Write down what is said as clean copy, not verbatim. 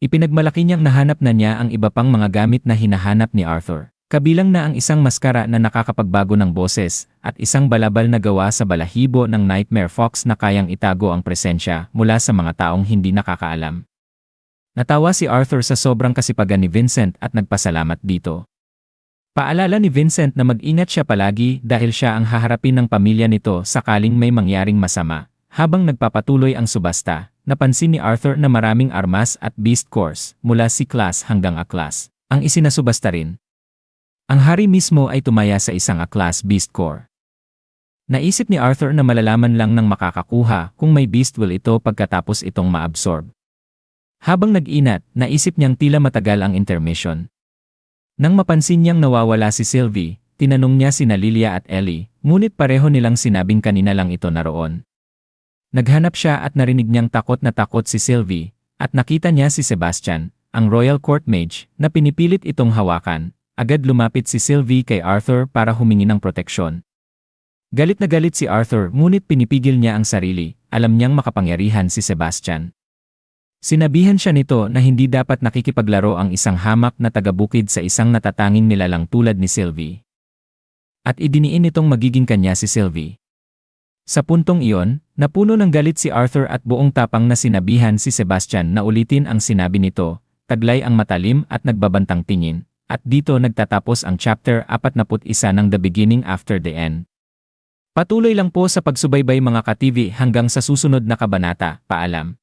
Ipinagmalaki niyang nahanap na niya ang iba pang mga gamit na hinahanap ni Arthur. Kabilang na ang isang maskara na nakakapagbago ng boses at isang balabal na gawa sa balahibo ng Nightmare Fox na kayang itago ang presensya mula sa mga taong hindi nakakaalam. Natawa si Arthur sa sobrang kasipagan ni Vincent at nagpasalamat dito. Paalala ni Vincent na mag-ingat siya palagi dahil siya ang haharapin ng pamilya nito sakaling may mangyaring masama. Habang nagpapatuloy ang subasta, napansin ni Arthur na maraming armas at beast cores mula C-class hanggang A-class ang isinasubasta rin. Ang hari mismo ay tumaya sa isang A-class beast core. Naisip ni Arthur na malalaman lang ng makakakuha kung may beast will ito pagkatapos itong maabsorb. Habang nag-inat, naisip niyang tila matagal ang intermission. Nang mapansin niyang nawawala si Sylvie, tinanong niya sina Lilia at Ellie, ngunit pareho nilang sinabing kanina lang ito naroon. Naghanap siya at narinig niyang takot na takot si Sylvie, at nakita niya si Sebastian, ang Royal Court Mage, na pinipilit itong hawakan. Agad lumapit si Sylvie kay Arthur para humingi ng proteksyon. Galit na galit si Arthur ngunit pinipigil niya ang sarili, alam niyang makapangyarihan si Sebastian. Sinabihan siya nito na hindi dapat nakikipaglaro ang isang hamak na taga-bukid sa isang natatanging nilalang tulad ni Sylvie. At idiniin nitong magiging kanya si Sylvie. Sa puntong iyon, napuno ng galit si Arthur at buong tapang na sinabihan si Sebastian na ulitin ang sinabi nito, taglay ang matalim at nagbabantang tingin, at dito nagtatapos ang chapter 41 ng The Beginning After the End. Patuloy lang po sa pagsubaybay mga ka-TV hanggang sa susunod na kabanata, paalam.